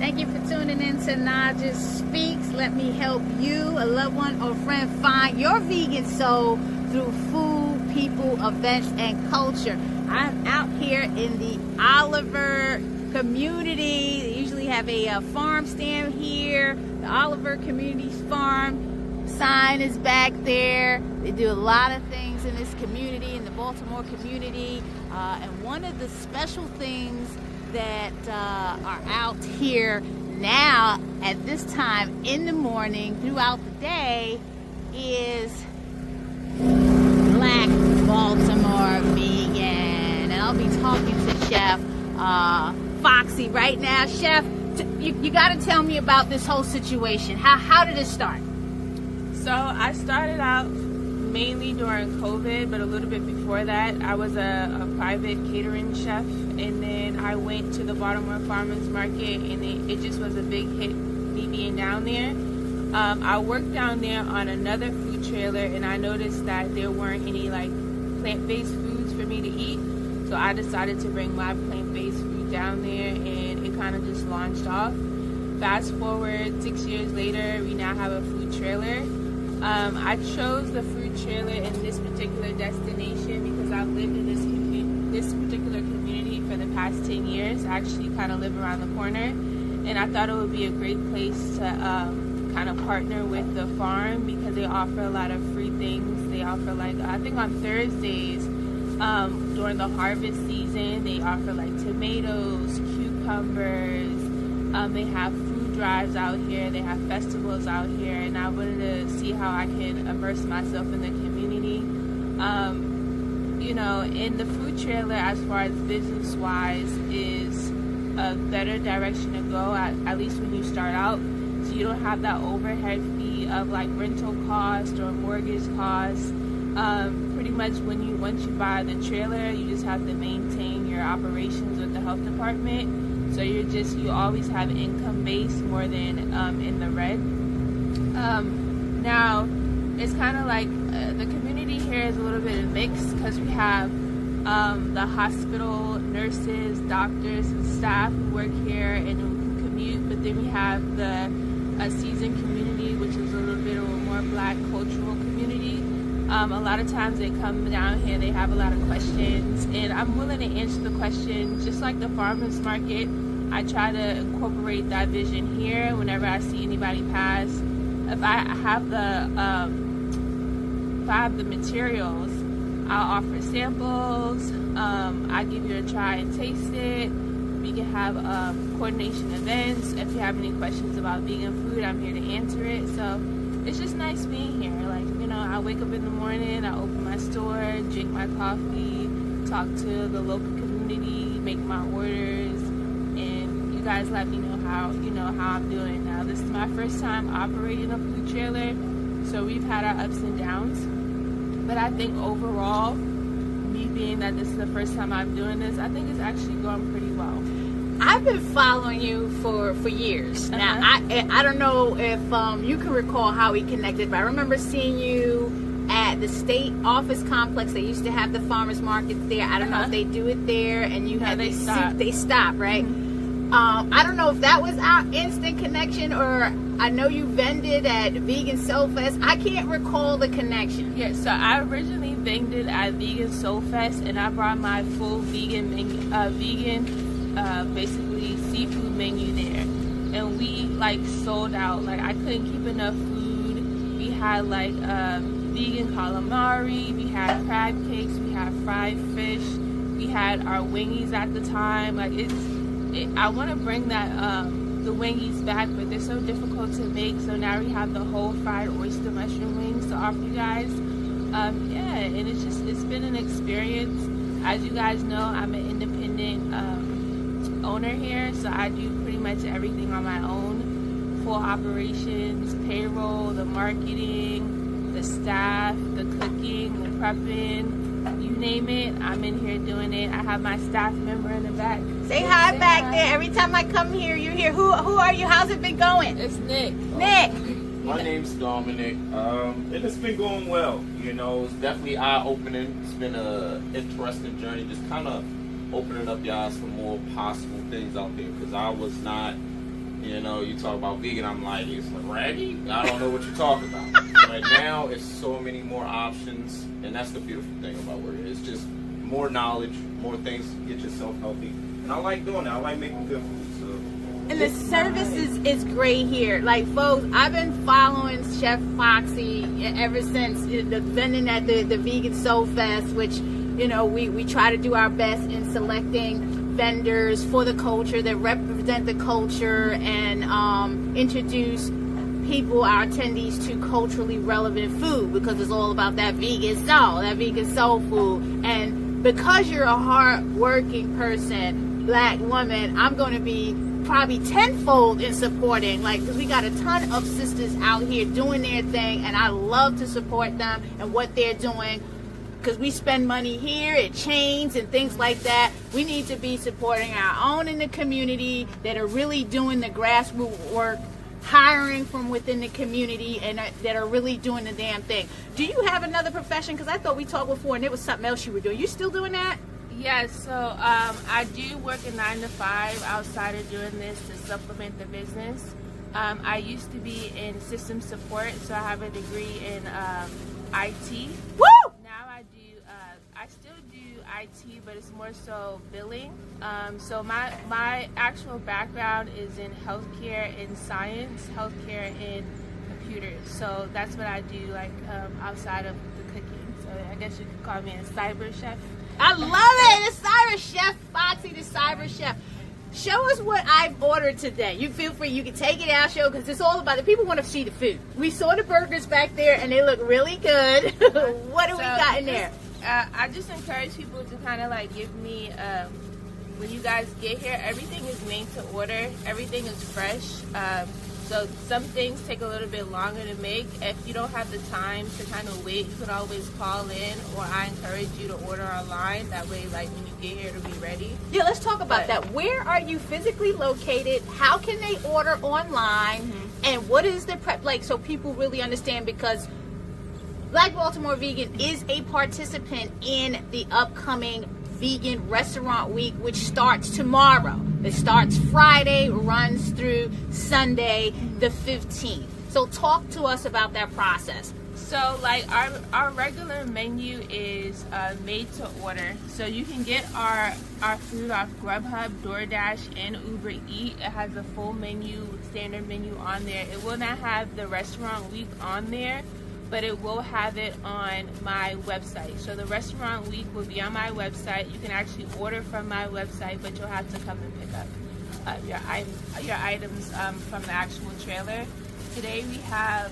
Thank you for tuning in to Naijha Speaks. Let me help you, a loved one or friend, find your vegan soul through food, people, events, and culture. I'm out here in the Oliver community. They usually have a farm stand here. The Oliver Community Farm sign is back there. They do a lot of things in this community, in the Baltimore community. And one of the special things that are out here now at this time in the morning throughout the day is Black Baltimore Vegan. And I'll be talking to Chef Foxy right now. Chef, you got to tell me about this whole situation. How did it start? So I started out mainly during COVID, but a little bit before that. I was a private catering chef, and then I went to the Baltimore Farmers Market, and it just was a big hit, me being down there. I worked down there on another food trailer, and I noticed that there weren't any like plant-based foods for me to eat, so I decided to bring my plant-based food down there, and it kind of just launched off. Fast forward 6 years later, we now have a food trailer. I chose the food trailer in this particular destination because I've lived in this particular community for the past 10 years. I actually kind of live around the corner, and I thought it would be a great place to kind of partner with the farm because they offer a lot of free things. They offer, like, I think on Thursdays during the harvest season, they offer like tomatoes, cucumbers. They have food drives out here. They have festivals out here, and I wanted to see how I can immerse myself in the community. You know, in the food trailer, as far as business-wise, is a better direction to go, at least when you start out. So you don't have that overhead fee of like rental cost or mortgage cost. Pretty much once you buy the trailer, you just have to maintain your operations with the health department. So you always have income base more than in the red. Now, it's kind of like the community here is a little bit mixed because we have the hospital nurses, doctors, and staff who work here and who commute, but then we have the seasoned community, which is a little bit of a more Black cultural community. A lot of times they come down here, they have a lot of questions, and I'm willing to answer the question. Just like the farmers market, I try to incorporate that vision here whenever I see anybody pass. If I have the materials, I'll offer samples. I give you a try and taste it. We can have coordination events. If you have any questions about vegan food, I'm here to answer it. So it's just nice being here. Like, you know, I wake up in the morning, I open my store, drink my coffee, talk to the local community, make my orders, and you guys let me know how I'm doing. Now, this is my first time operating a food trailer, so we've had our ups and downs. But I think overall, me being that this is the first time I'm doing this, I think it's actually going pretty well. I've been following you for years. Now, I don't know if you can recall how we connected, but I remember seeing you at the state office complex. They used to have the farmers markets there. I don't know if they do it there, and you had they stopped, right? I don't know if that was our instant connection, or I know you vended at Vegan Soul Fest. I can't recall the connection. Yeah, so I originally vended at Vegan Soul Fest, and I brought my full vegan basically seafood menu there, and we like sold out. Like, I couldn't keep enough food. We had like vegan calamari, we had crab cakes, we had fried fish, we had our wingies at the time. Like, I want to bring that the wingies back, but they're so difficult to make, so now we have the whole fried oyster mushroom wings to offer you guys. Yeah, and it's been an experience. As you guys know, I'm an independent owner here, so I do pretty much everything on my own. Full operations, payroll, the marketing, the staff, the cooking, the prepping, you name it, I'm in here doing it. I have my staff member in the back. Say hi back there. Every time I come here, you're here. Who are you? How's it been going? It's Nick. Nick. My name's Dominic, and it's been going well. You know, it's definitely eye-opening. It's been an interesting journey, just kind of opening up your eyes for more possible things out there, because I was not You know, you talk about vegan, I'm like, it's like raggy? I don't know what you're talking about. But now it's so many more options, and that's the beautiful thing about where it is. It's just more knowledge, more things to get yourself healthy. And I like doing that. I like making good food. So. And the service is great here. Like, folks, I've been following Chef Foxy ever since the vending at the Vegan Soul Fest, which, you know, we try to do our best in selecting vendors for the culture that represent the culture and introduce people, our attendees, to culturally relevant food, because it's all about that vegan soul food. And because you're a hard-working person, Black woman, I'm going to be probably tenfold in supporting, like, because we got a ton of sisters out here doing their thing, and I love to support them and what they're doing, because we spend money here at chains and things like that. We need to be supporting our own in the community that are really doing the grassroots work, hiring from within the community, and that are really doing the damn thing. Do you have another profession? Because I thought we talked before and there was something else you were doing. You still doing that? Yes, so I do work a 9 to 5 outside of doing this to supplement the business. I used to be in system support, so I have a degree in IT. Woo! Now I still do IT, but it's more so billing. So my actual background is in healthcare and science, healthcare and computers. So that's what I do, like outside of the cooking. So I guess you could call me a cyber chef. I love it. The Cyber Chef, Foxy, the Cyber Chef. Show us what I've ordered today. You feel free. You can take it out, show, because it's all about it. People want to see the food. We saw the burgers back there, and they look really good. What do we got in there? I just encourage people to kind of like give me, when you guys get here, everything is made to order. Everything is fresh. So some things take a little bit longer to make. If you don't have the time to kind of wait, you can always call in, or I encourage you to order online. That way, like, when you get here, it'll be ready. Yeah, let's talk about that. Where are you physically located? How can they order online? And what is the prep like, so people really understand? Because Black Baltimore Vegan is a participant in the upcoming Vegan Restaurant Week, which starts tomorrow. It starts Friday, runs through Sunday the 15th. So talk to us about that process. So like our regular menu is made to order. So you can get our food off Grubhub, DoorDash, and Uber Eat. It has a full menu, standard menu on there. It will not have the Restaurant Week on there, but it will have it on my website. So the Restaurant Week will be on my website. You can actually order from my website, but you'll have to come and pick up your items from the actual trailer. Today we have,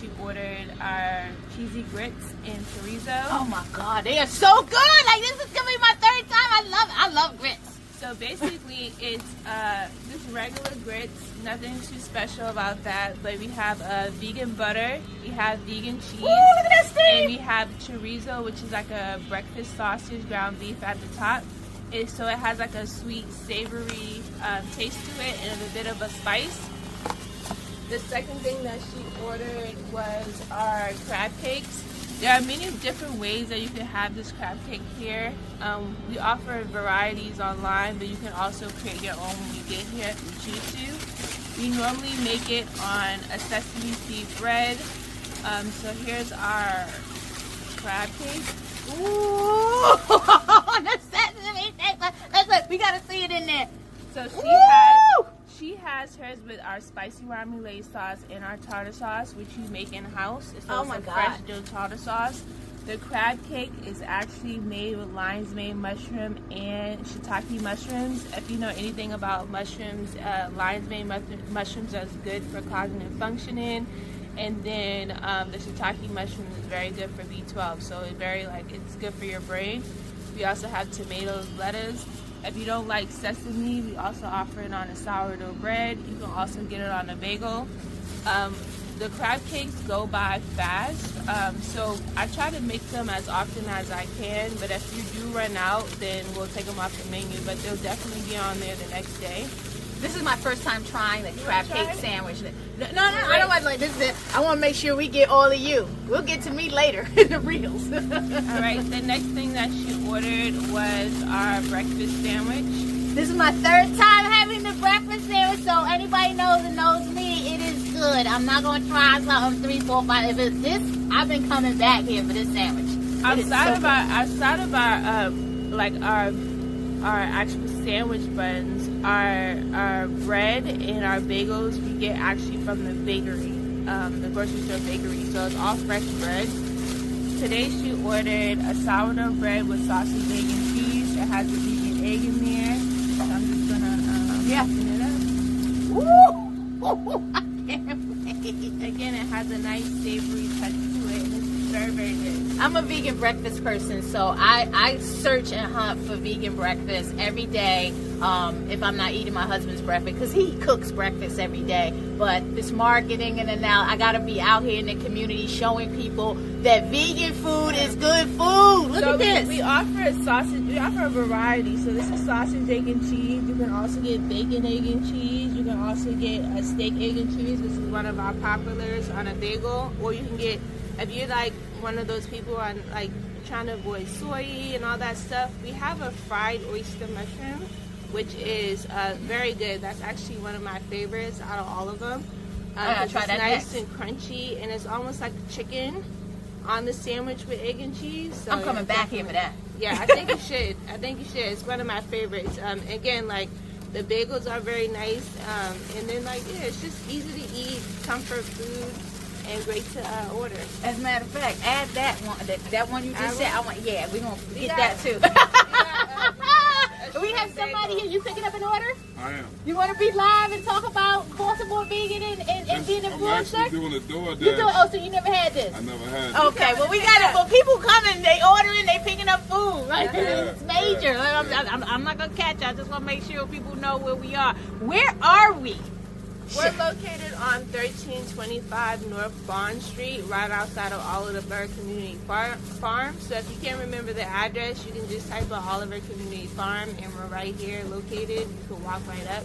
she ordered our cheesy grits and chorizo. Oh my God, they are so good! Like, this is gonna be my third time. I love grits. So basically, it's just regular grits, nothing too special about that. But we have vegan butter, we have vegan cheese, Ooh, look at that steam! And we have chorizo, which is like a breakfast sausage, ground beef at the top. So it has like a sweet, savory taste to it, and a bit of a spice. The second thing that she ordered was our crab cakes. There are many different ways that you can have this crab cake here. We offer varieties online, but you can also create your own when you get here if you choose to. We normally make it on a sesame seed bread. So here's our crab cake. Ooh, the sesame seed. We gotta see it in there. So she has hers with our spicy ramune sauce and our tartar sauce, which you make in house. So it's a fresh dill tartar sauce. The crab cake is actually made with lion's mane mushroom and shiitake mushrooms. If you know anything about mushrooms, lion's mane mushrooms are good for cognitive functioning, and then the shiitake mushroom is very good for B12. So it's good for your brain. We also have tomatoes, lettuce. If you don't like sesame, we also offer it on a sourdough bread. You can also get it on a bagel. The crab cakes go by fast, so I try to make them as often as I can, but if you do run out, then we'll take them off the menu, but they'll definitely be on there the next day. This is my first time trying the crab cake sandwich. No, I don't want like this. I want to make sure we get all of you. We'll get to me later in the reels. All right. The next thing that she ordered was our breakfast sandwich. This is my third time having the breakfast sandwich, so anybody know good. I'm not gonna try something 3, 4, 5. If it's this, I've been coming back here for this sandwich. Outside of our like our actual sandwich buns, our bread and our bagels we get actually from the bakery, the grocery store bakery. So it's all fresh bread. Today she ordered a sourdough bread with sausage, egg, and cheese. It has a vegan egg in there. So I'm just gonna open it up. Ooh, I can't wait. Again, it has a nice savory touch to it, and it's very, very good. I'm a vegan breakfast person, so I search and hunt for vegan breakfast every day. If I'm not eating my husband's breakfast, because he cooks breakfast every day. But this marketing and now I gotta be out here in the community showing people that vegan food is good food. Look at this. We offer a sausage. We offer a variety. So this is sausage, egg, and cheese. You can also get bacon, egg, and cheese. You can also get a steak, egg, and cheese. This is one of our populars on a bagel. Or you can get, if you're like one of those people on like trying to avoid soy and all that stuff, we have a fried oyster mushroom, which is very good. That's actually one of my favorites out of all of them. I'll try that nice next. and crunchy, and it's almost like chicken on the sandwich with egg and cheese. So I'm coming back here for that. Yeah, I think you should. It's one of my favorites. Again, like the bagels are very nice, and then like it's just easy to eat, comfort food, and great to order. As a matter of fact, add that one. That one you just said. We're gonna get that too. We have somebody here. You picking up an order? I am. You want to be live and talk about Baltimore Vegan and being I'm influencer? actually doing a DoorDash. You do? Oh, so you never had this? I never had it. Okay, well we got it. Well, people coming, they ordering, they picking up food. Right? It's major. I'm not gonna catch you. I just want to make sure people know where we are. Where are we? We're located on 1325 North Bond Street, right outside of Oliver Community Farm. So if you can't remember the address, you can just type in Oliver Community Farm, and we're right here located. You can walk right up.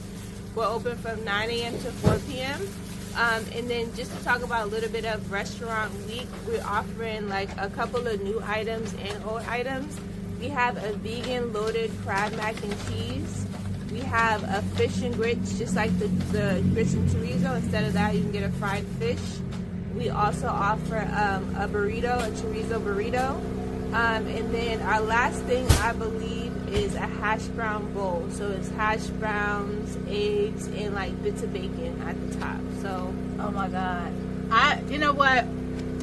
We're open from 9 a.m. to 4 p.m. And then just to talk about a little bit of Restaurant Week, we're offering like a couple of new items and old items. We have a vegan loaded crab mac and cheese. We have a fish and grits, just like the grits and chorizo. Instead of that, you can get a fried fish. We also offer a burrito, a chorizo burrito. And then our last thing, I believe, is a hash brown bowl. So it's hash browns, eggs, and like bits of bacon at the top. So, Oh my God. You know what?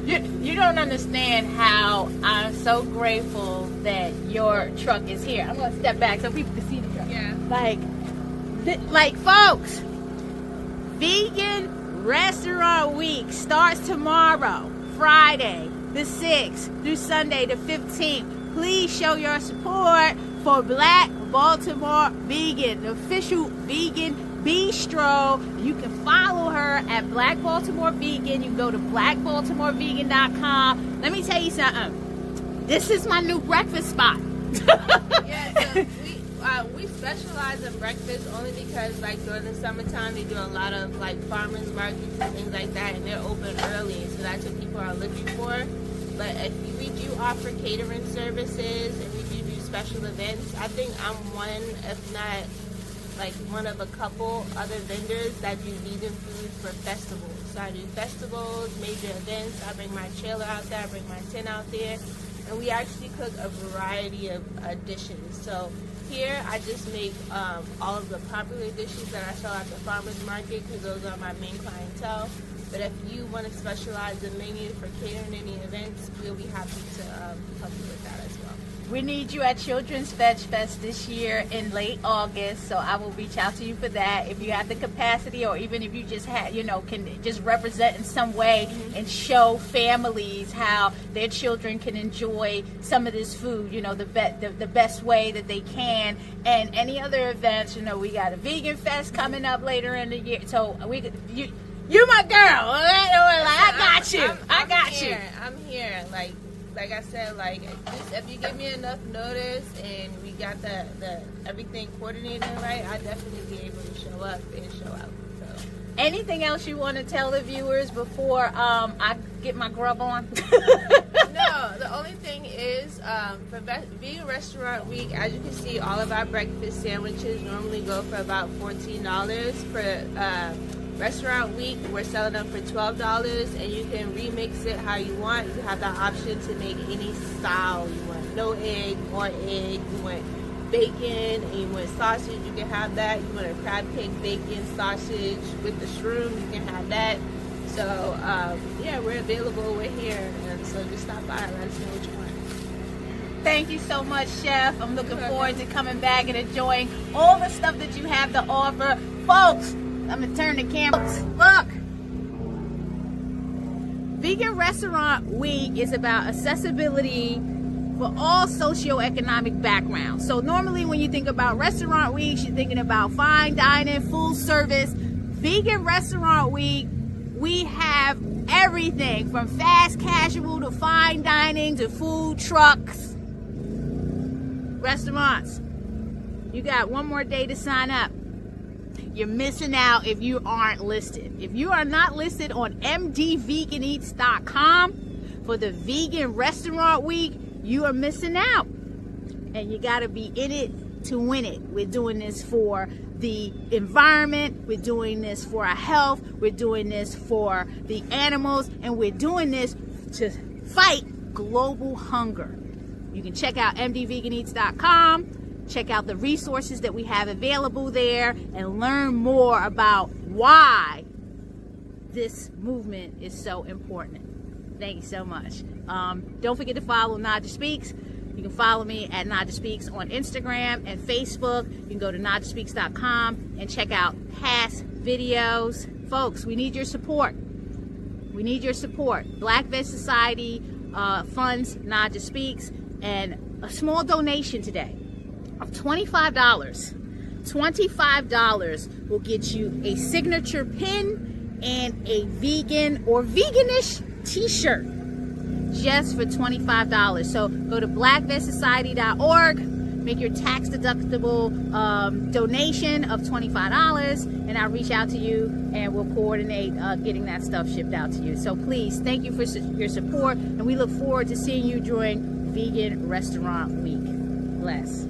You don't understand how I'm so grateful that your truck is here. I'm going to step back so people can see the truck. yeah. Like folks, Vegan Restaurant Week starts tomorrow, Friday the 6th through Sunday the 15th. Please show your support for Black Baltimore Vegan, the official vegan bistro. You can follow her at Black Baltimore Vegan. You can go to blackbaltimorevegan.com. Let me tell you something. This is my new breakfast spot. Yeah, so we specialize in breakfast only because like during the summertime they do a lot of like farmers markets and things like that, and they're open early, so that's what people are looking for. But we do offer catering services, and we do special events. I think I'm one, if not like one of a couple other vendors that do vegan food for festivals. So I do festivals, major events. I bring my trailer out there, I bring my tent out there, and we actually cook a variety of dishes. So here I just make all of the popular dishes that I sell at the farmers market, because those are my main clientele. But if you want to specialize in menu for catering any events, we'll be happy to help you with that as well. We need you at Children's Veg Fest this year in late August, so I will reach out to you for that. If you have the capacity, or even if you just have, can just represent in some way and show families how their children can enjoy some of this food, the best way that they can. And any other events, we got a Vegan Fest coming up later in the year, so you're my girl. I got you. I got you. I'm here. Like I said, just if you give me enough notice and we got the everything coordinated right, I definitely be able to show up and show out. So. Anything else you want to tell the viewers before I get my grub on? No, the only thing is for Vegan Restaurant Week, as you can see, all of our breakfast sandwiches normally go for about $14 for Restaurant Week, we're selling them for $12, and you can remix it how you want. You have the option to make any style you want. No egg, more egg. You want bacon, and you want sausage, you can have that. You want a crab cake bacon sausage with the shroom, you can have that. So yeah, we're available. We're here, and so just stop by and let us know what you want. Thank you so much, Chef. I'm looking forward to coming back and enjoying all the stuff that you have to offer. Folks, I'm going to turn the camera. Look. Vegan Restaurant Week is about accessibility for all socioeconomic backgrounds. So normally when you think about Restaurant Weeks, you're thinking about fine dining, full service. Vegan Restaurant Week, we have everything from fast casual to fine dining to food trucks. Restaurants, you got one more day to sign up. You're missing out if you aren't listed. If you are not listed on mdveganeats.com for the Vegan Restaurant Week, you are missing out. And you got to be in it to win it. We're doing this for the environment. We're doing this for our health. We're doing this for the animals. And we're doing this to fight global hunger. You can check out mdveganeats.com, check out the resources that we have available there, and learn more about why this movement is so important. Thank you so much. Don't forget to follow Naijha Speaks. You can follow me at Naijha Speaks on Instagram and Facebook. You can go to naijaspeaks.com and check out past videos. Folks, we need your support. We need your support. Black Veg Society funds Naijha Speaks, and a small donation today of $25. $25 will get you a signature pin and a vegan or veganish t-shirt just for $25. So go to blackvegsociety.org, make your tax deductible donation of $25, and I'll reach out to you and we'll coordinate getting that stuff shipped out to you. So please, thank you for your support, and we look forward to seeing you during Vegan Restaurant Week. Bless.